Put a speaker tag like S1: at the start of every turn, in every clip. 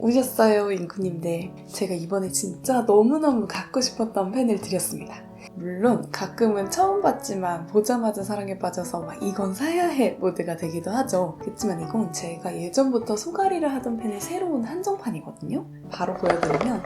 S1: 오셨어요, 인구님들. 제가 이번에 진짜 너무너무 갖고 싶었던 펜을 드렸습니다. 물론 가끔은 처음 봤지만 보자마자 사랑에 빠져서 막 이건 사야 해 모드가 되기도 하죠. 그렇지만 이건 제가 예전부터 소가리를 하던 펜의 새로운 한정판이거든요. 바로 보여드리면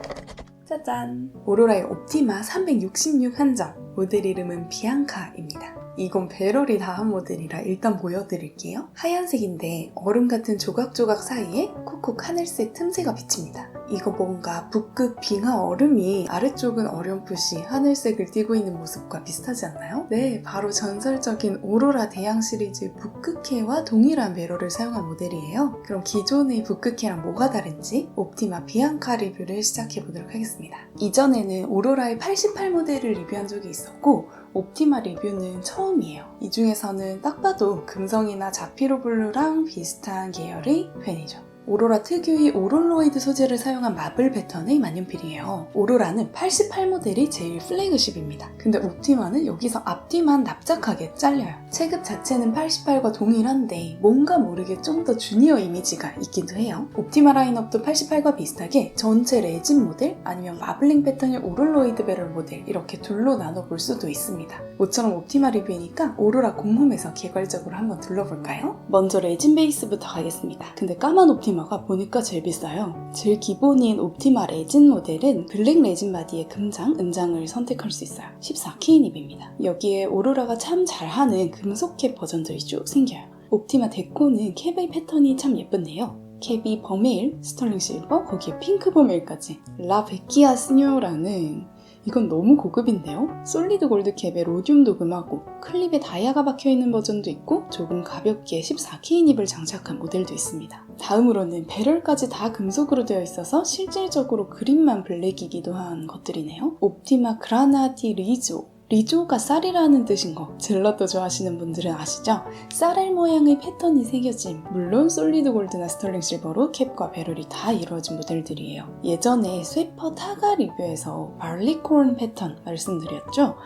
S1: 짜잔! 오로라의 옵티마 366 한정. 모델 이름은 비앙카입니다. 이건 배럴이 다한 모델이라 일단 보여드릴게요. 하얀색인데 얼음 같은 조각조각 사이에 콕콕 하늘색 틈새가 비칩니다. 이거 뭔가 북극 빙하 얼음이 아래쪽은 어렴풋이 하늘색을 띠고 있는 모습과 비슷하지 않나요? 네, 바로 전설적인 오로라 대양 시리즈 북극해와 동일한 배럴을 사용한 모델이에요. 그럼 기존의 북극해랑 뭐가 다른지 옵티마 비앙카 리뷰를 시작해보도록 하겠습니다. 이전에는 오로라의 88 모델을 리뷰한 적이 있었고 옵티마 리뷰는 처음이에요. 이 중에서는 딱 봐도 금성이나 자피로 블루랑 비슷한 계열의 펜이죠. 오로라 특유의 오롤로이드 소재를 사용한 마블 패턴의 만년필이에요. 오로라는 88 모델이 제일 플래그십입니다. 근데 옵티마는 여기서 앞뒤만 납작하게 잘려요. 체급 자체는 88과 동일한데 뭔가 모르게 좀 더 주니어 이미지가 있기도 해요. 옵티마 라인업도 88과 비슷하게 전체 레진 모델 아니면 마블링 패턴의 오롤로이드 배럴 모델 이렇게 둘로 나눠볼 수도 있습니다. 모처럼 옵티마 리뷰이니까 오로라 공홈에서 개괄적으로 한번 둘러볼까요? 먼저 레진 베이스부터 가겠습니다. 근데 까만 옵티마가 보니까 제일 비싸요. 제일 기본인 옵티마 레진 모델은 블랙 레진 바디에 금장, 은장을 선택할 수 있어요. 14K 닙입니다. 여기에 오로라가 참 잘하는 금속 캡 버전들이 쭉 생겨요. 옵티마 데코는 캡의 패턴이 참 예쁜데요. 캡이 버메일, 스털링 실버, 거기에 핑크 버메일까지 라 베키아 스뇨라는 이건 너무 고급인데요? 솔리드 골드 캡에 로듐 도금하고 클립에 다이아가 박혀있는 버전도 있고 조금 가볍게 14K 닙을 장착한 모델도 있습니다. 다음으로는 배럴까지 다 금속으로 되어 있어서 실질적으로 그림만 블랙이기도 한 것들이네요. 옵티마 그라나디 리조. 리조가 쌀이라는 뜻인 거 젤라또 좋아하시는 분들은 아시죠? 쌀알 모양의 패턴이 새겨진 물론 솔리드 골드나 스털링 실버로 캡과 배럴이 다 이루어진 모델들이에요. 예전에 쇠퍼 타가 리뷰에서 발리콘 패턴 말씀드렸죠?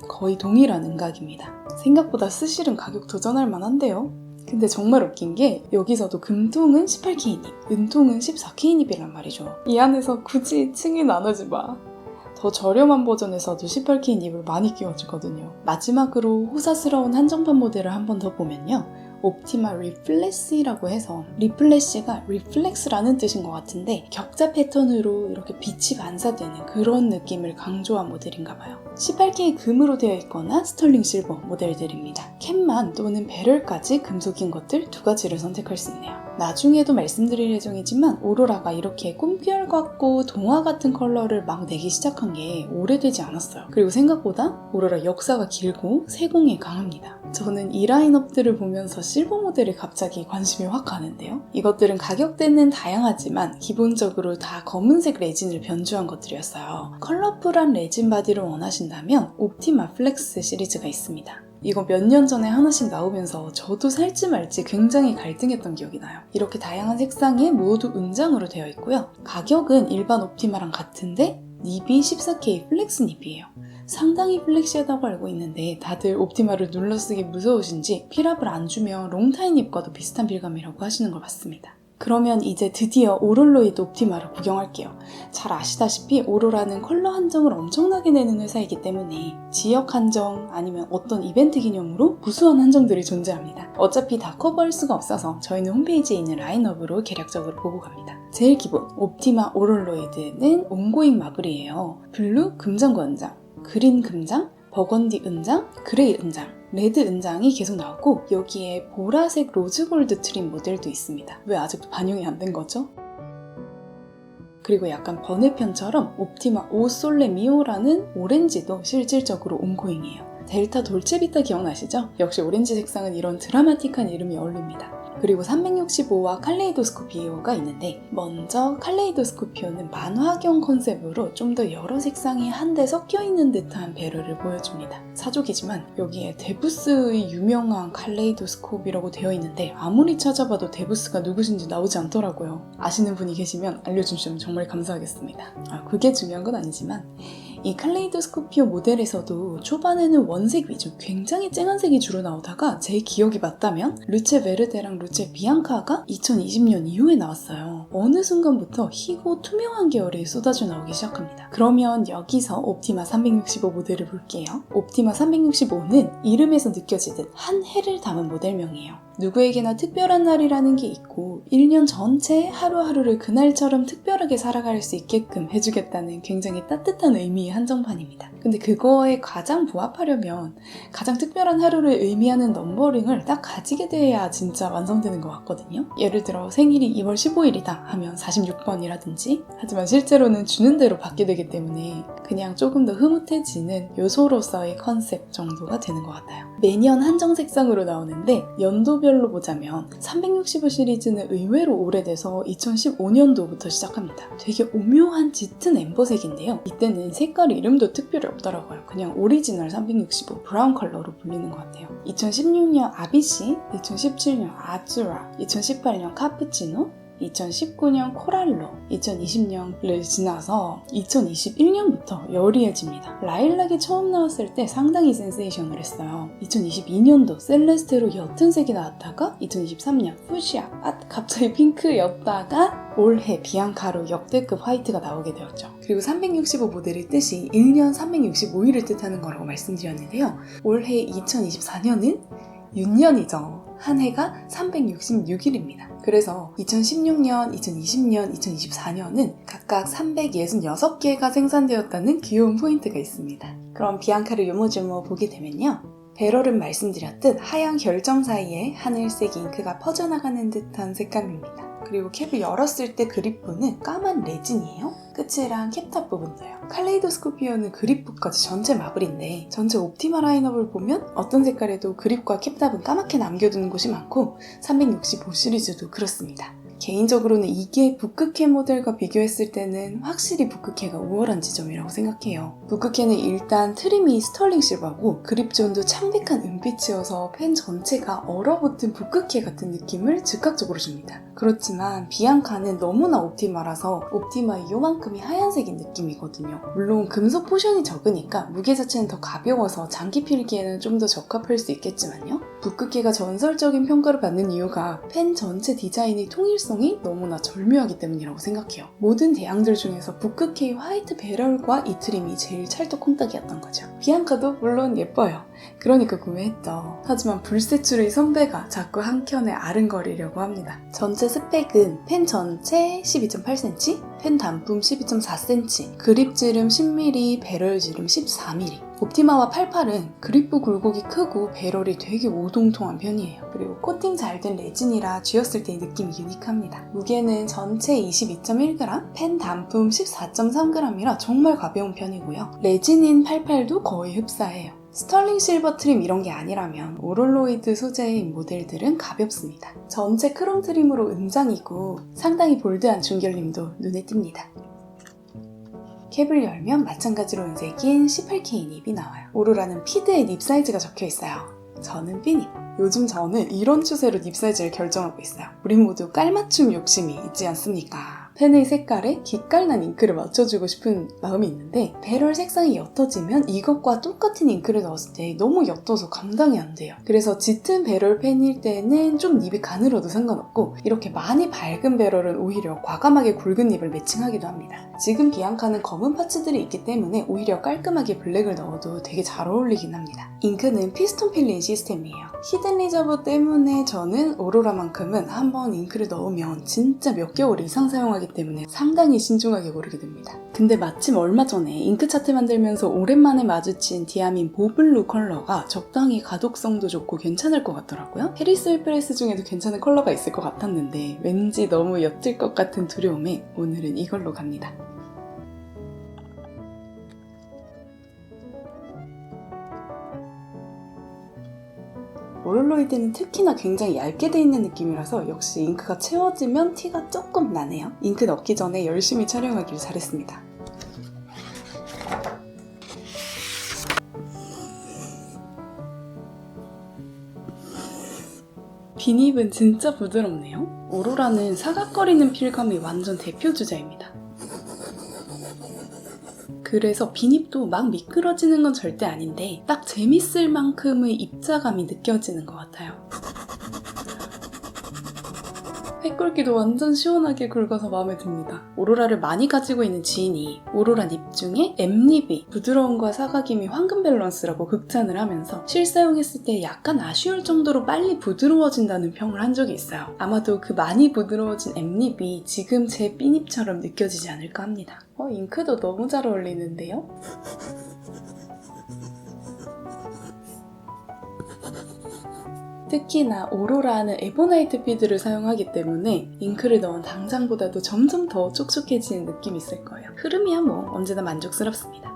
S1: 거의 동일한 은각입니다. 생각보다 스실은 가격 도전할 만한데요? 근데 정말 웃긴 게 여기서도 금통은 18K 닙, 은통은 14K 닙이란 말이죠. 이 안에서 굳이 층이 나누지 마. 더 저렴한 버전에서도 18K 닙을 많이 끼워주거든요. 마지막으로 호사스러운 한정판 모델을 한 번 더 보면요. 옵티마 리플래시라고 해서 리플래시가 리플렉스라는 뜻인 것 같은데 격자 패턴으로 이렇게 빛이 반사되는 그런 느낌을 강조한 모델인가 봐요. 18K 금으로 되어 있거나 스털링 실버 모델들입니다. 캡만 또는 배럴까지 금속인 것들 두 가지를 선택할 수 있네요. 나중에도 말씀드릴 예정이지만 오로라가 이렇게 꿈결 같고 동화 같은 컬러를 막 내기 시작한 게 오래되지 않았어요. 그리고 생각보다 오로라 역사가 길고 세공에 강합니다. 저는 이 라인업들을 보면서 실버 모델에 갑자기 관심이 확 가는데요. 이것들은 가격대는 다양하지만 기본적으로 다 검은색 레진을 변주한 것들이었어요. 컬러풀한 레진 바디를 원하신다면 옵티마 플렉스 시리즈가 있습니다. 이거 몇 년 전에 하나씩 나오면서 저도 살지 말지 굉장히 갈등했던 기억이 나요. 이렇게 다양한 색상에 모두 은장으로 되어 있고요. 가격은 일반 옵티마랑 같은데 닙이 14K 플렉스 닙이에요. 상당히 플렉시하다고 알고 있는데 다들 옵티마를 눌러쓰기 무서우신지 필압을 안 주면 롱타임 닙과도 비슷한 필감이라고 하시는 걸 봤습니다. 그러면 이제 드디어 오롤로이드 옵티마를 구경할게요. 잘 아시다시피 오로라는 컬러 한정을 엄청나게 내는 회사이기 때문에 지역 한정 아니면 어떤 이벤트 기념으로 무수한 한정들이 존재합니다. 어차피 다 커버할 수가 없어서 저희는 홈페이지에 있는 라인업으로 개략적으로 보고 갑니다. 제일 기본 옵티마 오롤로이드는 온고잉 마블이에요. 블루 금장과 은장, 그린 금장, 버건디 은장, 그레이 은장, 레드 은장이 계속 나오고 여기에 보라색 로즈골드 트림 모델도 있습니다. 왜 아직도 반영이 안 된 거죠? 그리고 약간 번외편처럼 옵티마 오 솔레 미오라는 오렌지도 실질적으로 온고잉이에요. 델타 돌체비타 기억나시죠? 역시 오렌지 색상은 이런 드라마틱한 이름이 어울립니다. 그리고 365와 칼레이도스코피오가 있는데 먼저 칼레이도스코피오는 만화경 컨셉으로 좀 더 여러 색상이 한데 섞여있는 듯한 배럴을 보여줍니다. 사족이지만 여기에 데부스의 유명한 칼레이도스코피라고 되어 있는데 아무리 찾아봐도 데부스가 누구신지 나오지 않더라고요. 아시는 분이 계시면 알려주시면 정말 감사하겠습니다. 그게 중요한 건 아니지만 이 칼레이도스코피오 모델에서도 초반에는 원색 위주, 굉장히 쨍한 색이 주로 나오다가 제 기억이 맞다면 루체 베르데랑 루체 비앙카가 2020년 이후에 나왔어요. 어느 순간부터 희고 투명한 계열이 쏟아져 나오기 시작합니다. 그러면 여기서 옵티마 365 모델을 볼게요. 옵티마 365는 이름에서 느껴지듯 한 해를 담은 모델명이에요. 누구에게나 특별한 날이라는 게 있고 1년 전체 하루하루를 그날처럼 특별하게 살아갈 수 있게끔 해주겠다는 굉장히 따뜻한 의미의 한정판입니다. 근데 그거에 가장 부합하려면 가장 특별한 하루를 의미하는 넘버링을 딱 가지게 돼야 진짜 완성되는 것 같거든요. 예를 들어 생일이 2월 15일이다 하면 46번이라든지, 하지만 실제로는 주는 대로 받게 되기 때문에 그냥 조금 더 흐뭇해지는 요소로서의 컨셉 정도가 되는 것 같아요. 매년 한정 색상으로 나오는데 연도별로 보자면 365 시리즈는 의외로 오래돼서 2015년도부터 시작합니다. 되게 오묘한 짙은 엠버색인데요. 이때는 색깔 이름도 특별히 없더라고요. 그냥 오리지널 365 브라운 컬러로 불리는 것 같아요. 2016년 아비시, 2017년 아즈라, 2018년 카푸치노, 2019년 코랄로, 2020년을 지나서 2021년부터 여리해집니다. 라일락이 처음 나왔을 때 상당히 센세이션을 했어요. 2022년도 셀레스테로 옅은 색이 나왔다가 2023년 푸시아, 갑자기 핑크였다가 올해 비앙카로 역대급 화이트가 나오게 되었죠. 그리고 365 모델의 뜻이 1년 365일을 뜻하는 거라고 말씀드렸는데요. 올해 2024년은 윤년이죠. 한 해가 366일입니다. 그래서 2016년, 2020년, 2024년은 각각 366개가 생산되었다는 귀여운 포인트가 있습니다. 그럼 비앙카를 요모조모 보게 되면요. 배럴은 말씀드렸듯 하얀 결정 사이에 하늘색 잉크가 퍼져나가는 듯한 색감입니다. 그리고 캡을 열었을 때 그립부는 까만 레진이에요. 끝이랑 캡탑 부분도요. 칼레이도스코피오는 그립부까지 전체 마블인데 전체 옵티마 라인업을 보면 어떤 색깔에도 그립과 캡탑은 까맣게 남겨두는 곳이 많고 365 시리즈도 그렇습니다. 개인적으로는 이게 북극해 모델과 비교했을 때는 확실히 북극해가 우월한 지점이라고 생각해요. 북극해는 일단 트림이 스털링 실버고 그립존도 창백한 은빛이어서 펜 전체가 얼어붙은 북극해 같은 느낌을 즉각적으로 줍니다. 그렇지만 비앙카는 너무나 옵티마라서 옵티마의 요만큼이 하얀색인 느낌이거든요. 물론 금속 포션이 적으니까 무게 자체는 더 가벼워서 장기 필기에는 좀 더 적합할 수 있겠지만요. 북극해가 전설적인 평가를 받는 이유가 펜 전체 디자인의 통일성이 너무나 절묘하기 때문이라고 생각해요. 모든 대항들 중에서 북극해의 화이트 배럴과 이 트림이 제일 찰떡콩딱이었던 거죠. 비앙카도 물론 예뻐요. 그러니까 구매했죠. 하지만 불세출의 선배가 자꾸 한켠에 아른거리려고 합니다. 전체 스펙은 펜 전체 12.8cm, 펜 단품 12.4cm, 그립지름 10mm, 배럴지름 14mm. 옵티마와 88은 그립부 굴곡이 크고 배럴이 되게 오동통한 편이에요. 그리고 코팅 잘 된 레진이라 쥐었을 때의 느낌이 유니크합니다. 무게는 전체 22.1g, 펜 단품 14.3g이라 정말 가벼운 편이고요. 레진인 88도 거의 흡사해요. 스털링 실버 트림 이런 게 아니라면 오롤로이드 소재의 모델들은 가볍습니다. 전체 크롬 트림으로 은장이고 상당히 볼드한 중결림도 눈에 띕니다. 캡을 열면 마찬가지로 은색인 18K 닙이 나와요. 오로라는 피드에 닙 사이즈가 적혀있어요. 저는 B닙. 요즘 저는 이런 추세로 닙 사이즈를 결정하고 있어요. 우리 모두 깔맞춤 욕심이 있지 않습니까? 펜의 색깔에 기깔난 잉크를 맞춰주고 싶은 마음이 있는데 배럴 색상이 옅어지면 이것과 똑같은 잉크를 넣었을 때 너무 옅어서 감당이 안 돼요. 그래서 짙은 배럴 펜일 때는 좀 닙이 가늘어도 상관없고 이렇게 많이 밝은 배럴은 오히려 과감하게 굵은 닙을 매칭하기도 합니다. 지금 비앙카는 검은 파츠들이 있기 때문에 오히려 깔끔하게 블랙을 넣어도 되게 잘 어울리긴 합니다. 잉크는 피스톤 필링 시스템이에요. 히든 리저브 때문에 저는 오로라만큼은 한번 잉크를 넣으면 진짜 몇 개월 이상 사용하기 때문에 상당히 신중하게 고르게 됩니다. 근데 마침 얼마 전에 잉크 차트 만들면서 오랜만에 마주친 디아민 보블루 컬러가 적당히 가독성도 좋고 괜찮을 것 같더라고요. 해리스 힐프레스 중에도 괜찮은 컬러가 있을 것 같았는데 왠지 너무 옅을 것 같은 두려움에 오늘은 이걸로 갑니다. 오롤로이드는 특히나 굉장히 얇게 돼 있는 느낌이라서 역시 잉크가 채워지면 티가 조금 나네요. 잉크 넣기 전에 열심히 촬영하길 잘했습니다. 비닙은 진짜 부드럽네요. 오로라는 사각거리는 필감이 완전 대표 주자입니다. 그래서 비닙도 막 미끄러지는 건 절대 아닌데 딱 재밌을 만큼의 입자감이 느껴지는 것 같아요. 햇굵기도 완전 시원하게 굵어서 마음에 듭니다. 오로라를 많이 가지고 있는 지인이 오로라 립 중에 M립이 부드러움과 사각임이 황금 밸런스라고 극찬을 하면서 실사용했을 때 약간 아쉬울 정도로 빨리 부드러워진다는 평을 한 적이 있어요. 아마도 그 많이 부드러워진 M립이 지금 제 B립처럼 느껴지지 않을까 합니다. 잉크도 너무 잘 어울리는데요? 특히나 오로라는 에보나이트 피드를 사용하기 때문에 잉크를 넣은 당장보다도 점점 더 촉촉해지는 느낌이 있을 거예요. 흐름이야 뭐 언제나 만족스럽습니다.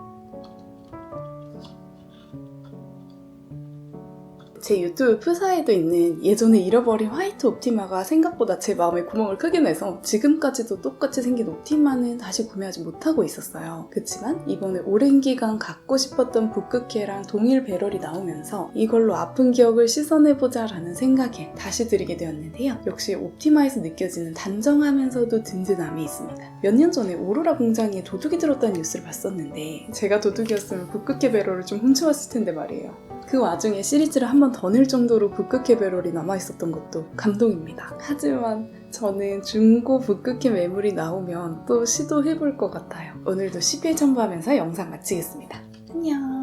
S1: 제 유튜브 프사에도 있는 예전에 잃어버린 화이트 옵티마가 생각보다 제 마음에 구멍을 크게 내서 지금까지도 똑같이 생긴 옵티마는 다시 구매하지 못하고 있었어요. 그치만 이번에 오랜 기간 갖고 싶었던 붓끝개랑 동일 배럴이 나오면서 이걸로 아픈 기억을 씻어내보자 라는 생각에 다시 들이게 되었는데요. 역시 옵티마에서 느껴지는 단정하면서도 든든함이 있습니다. 몇 년 전에 오로라 공장에 도둑이 들었다는 뉴스를 봤었는데 제가 도둑이었으면 붓끝개 배럴을 좀 훔쳐왔을 텐데 말이에요. 그 와중에 시리즈를 한 번 더 낼 정도로 붓끝개 배럴이 남아있었던 것도 감동입니다. 하지만 저는 중고 붓끝개 매물이 나오면 또 시도해볼 것 같아요. 오늘도 10일 첨부하면서 영상 마치겠습니다. 안녕.